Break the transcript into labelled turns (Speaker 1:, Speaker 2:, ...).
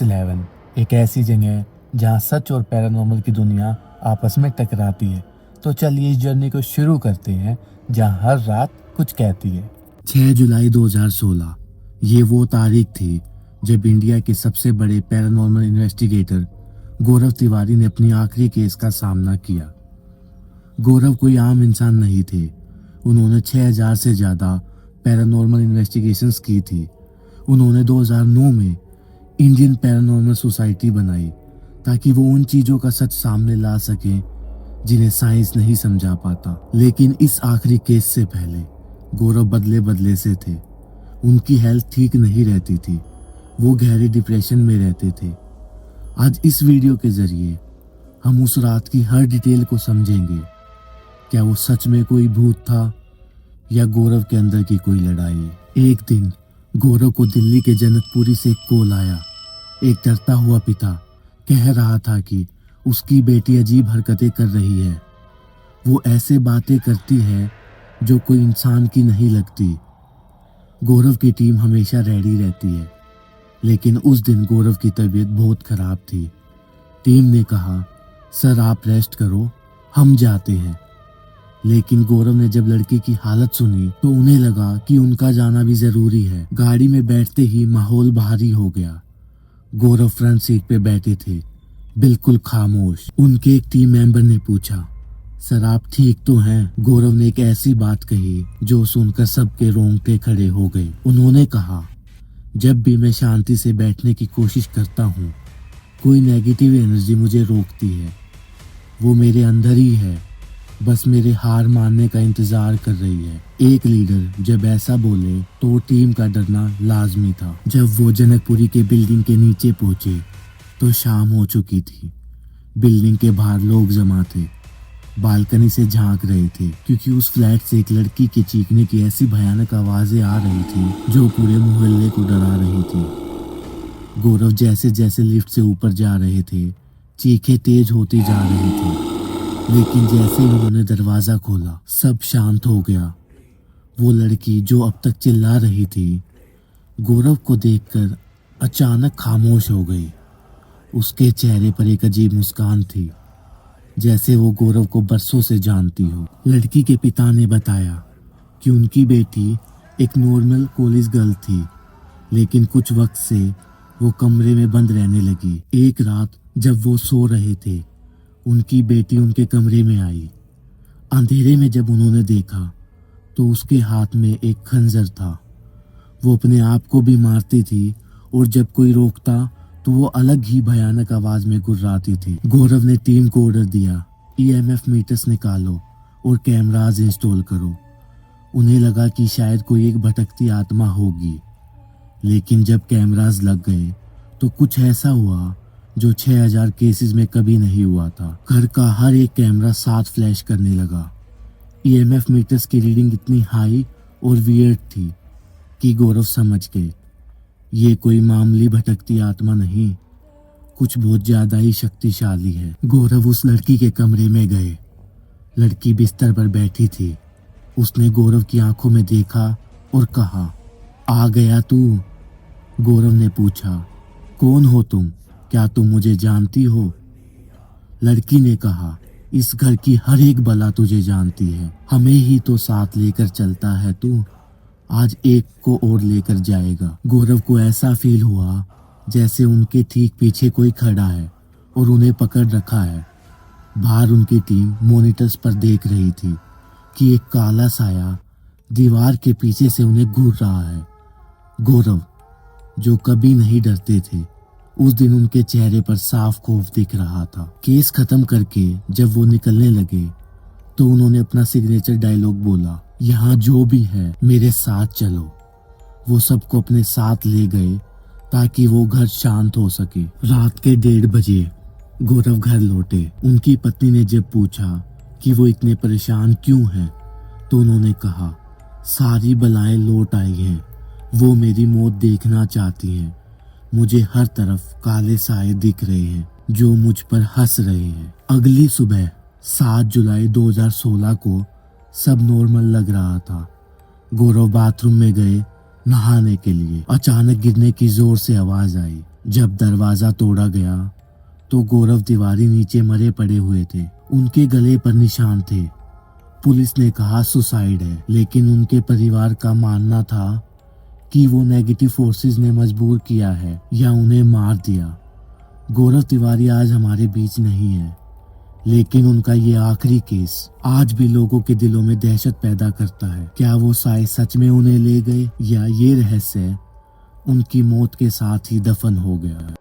Speaker 1: X11 एक ऐसी जगह है जहां सच और पैरानॉर्मल की दुनिया आपस में टकराती है। तो चलिए इस जर्नी को शुरू करते हैं जहां हर रात कुछ कहती है। 6 जुलाई 2016 ये वो तारीख थी जब इंडिया के सबसे बड़े पैरानॉर्मल इन्वेस्टिगेटर गौरव तिवारी ने अपनी आखिरी केस का सामना किया। गौरव कोई आम इंसान नहीं थे। उन्होंने 6000 से ज़्यादा पैरानॉर्मल इन्वेस्टिगेशंस की थी। उन्होंने 2009 में इंडियन पैरानॉर्मल सोसाइटी बनाई ताकि वो उन चीज़ों का सच सामने ला सकें जिन्हें साइंस नहीं समझा पाता। लेकिन इस आखिरी केस से पहले गौरव बदले बदले से थे। उनकी हेल्थ ठीक नहीं रहती थी। वो गहरे डिप्रेशन में रहते थे। आज इस वीडियो के जरिए हम उस रात की हर डिटेल को समझेंगे। क्या वो सच में कोई भूत था या गौरव के अंदर की कोई लड़ाई। एक दिन गौरव को दिल्ली के जनकपुरी से एक कॉल आया। एक डरता हुआ पिता कह रहा था कि उसकी बेटी अजीब हरकतें कर रही है। वो ऐसे बातें करती है जो कोई इंसान की नहीं लगती। गौरव की टीम हमेशा रेडी रहती है, लेकिन उस दिन गौरव की तबीयत बहुत खराब थी। टीम ने कहा, सर आप रेस्ट करो, हम जाते हैं। लेकिन गौरव ने जब लड़की की हालत सुनी तो उन्हें लगा कि उनका जाना भी जरूरी है। गाड़ी में बैठते ही माहौल भारी हो गया। गौरव फ्रंट सीट पे बैठे थे, बिल्कुल खामोश। उनके एक टीम मेंबर ने पूछा, सर आप ठीक तो हैं? गौरव ने एक ऐसी बात कही जो सुनकर सबके रोंगटे खड़े हो गए। उन्होंने कहा, जब भी मैं शांति से बैठने की कोशिश करता हूँ, कोई नेगेटिव एनर्जी मुझे रोकती है। वो मेरे अंदर ही है, बस मेरे हार मानने का इंतजार कर रही है। एक लीडर जब ऐसा बोले तो टीम का डरना लाजमी था। जब वो जनकपुरी के बिल्डिंग के नीचे पहुंचे तो शाम हो चुकी थी। बिल्डिंग के बाहर लोग जमा थे, बालकनी से झांक रहे थे, क्योंकि उस फ्लैट से एक लड़की के चीखने की ऐसी भयानक आवाजें आ रही थी जो पूरे मोहल्ले को डरा रही थी। गौरव जैसे जैसे लिफ्ट से ऊपर जा रहे थे, चीखें तेज होती जा रही थी। लेकिन जैसे ही उन्होंने दरवाजा खोला, सब शांत हो गया। वो लड़की जो अब तक चिल्ला रही थी, गौरव को देखकर अचानक खामोश हो गई। उसके चेहरे पर एक अजीब मुस्कान थी, जैसे वो गौरव को बरसों से जानती हो। लड़की के पिता ने बताया कि उनकी बेटी एक नॉर्मल कॉलेज गर्ल थी, लेकिन कुछ वक्त से वो कमरे में बंद रहने लगी। एक रात जब वो सो रहे थे, उनकी बेटी उनके कमरे में आई। अंधेरे में जब उन्होंने देखा तो उसके हाथ में एक खंजर था। वो अपने आप को भी मारती थी और जब कोई रोकता तो वो अलग ही भयानक आवाज में गुर्राती थी। गौरव ने टीम को ऑर्डर दिया, ईएमएफ मीटर्स निकालो और कैमराज इंस्टॉल करो। उन्हें लगा कि शायद कोई एक भटकती आत्मा होगी। लेकिन जब कैमराज लग गए तो कुछ ऐसा हुआ जो 6000 केसेस में कभी नहीं हुआ था। घर का हर एक कैमरा साथ फ्लैश करने लगा। ईएमएफ मीटर्स की रीडिंग इतनी हाई और वियर्ड थी कि गौरव समझ गए ये कोई मामूली भटकती आत्मा नहीं, कुछ बहुत ज्यादा ही शक्तिशाली है। गौरव उस लड़की के कमरे में गए। लड़की बिस्तर पर बैठी थी। उसने गौरव की आंखों में देखा और कहा, आ गया तू? गौरव ने पूछा, कौन हो तुम? क्या तुम मुझे जानती हो? लड़की ने कहा, इस घर की हर एक बला तुझे जानती है। हमें ही तो साथ लेकर चलता है तू, आज एक को और लेकर जाएगा। गौरव को ऐसा फील हुआ जैसे उनके ठीक पीछे कोई खड़ा है और उन्हें पकड़ रखा है। बाहर उनकी टीम मॉनिटर्स पर देख रही थी कि एक काला साया दीवार के पीछे से उन्हें घूर रहा है। गौरव, जो कभी नहीं डरते थे, उस दिन उनके चेहरे पर साफ खौफ दिख रहा था। केस खत्म करके जब वो निकलने लगे तो उन्होंने अपना सिग्नेचर डायलॉग बोला, यहाँ जो भी है मेरे साथ चलो। वो सबको अपने साथ ले गए ताकि वो घर शांत हो सके। रात के 1:30 बजे गौरव घर लौटे। उनकी पत्नी ने जब पूछा कि वो इतने परेशान क्यों हैं, तो उन्होंने कहा, सारी बलाएं लौट आई हैं। वो मेरी मौत देखना चाहती हैं। मुझे हर तरफ काले साए दिख रहे हैं जो मुझ पर हंस रहे हैं। अगली सुबह 7 जुलाई 2016 को सब नॉर्मल लग रहा था। गौरव बाथरूम में गए नहाने के लिए। अचानक गिरने की जोर से आवाज आई। जब दरवाजा तोड़ा गया तो गौरव तिवारी नीचे मरे पड़े हुए थे। उनके गले पर निशान थे। पुलिस ने कहा सुसाइड है, लेकिन उनके परिवार का मानना था कि वो नेगेटिव फोर्सेस ने मजबूर किया है या उन्हें मार दिया। गौरव तिवारी आज हमारे बीच नहीं है, लेकिन उनका ये आखिरी केस आज भी लोगों के दिलों में दहशत पैदा करता है। क्या वो साए सच में उन्हें ले गए या ये रहस्य उनकी मौत के साथ ही दफन हो गया है?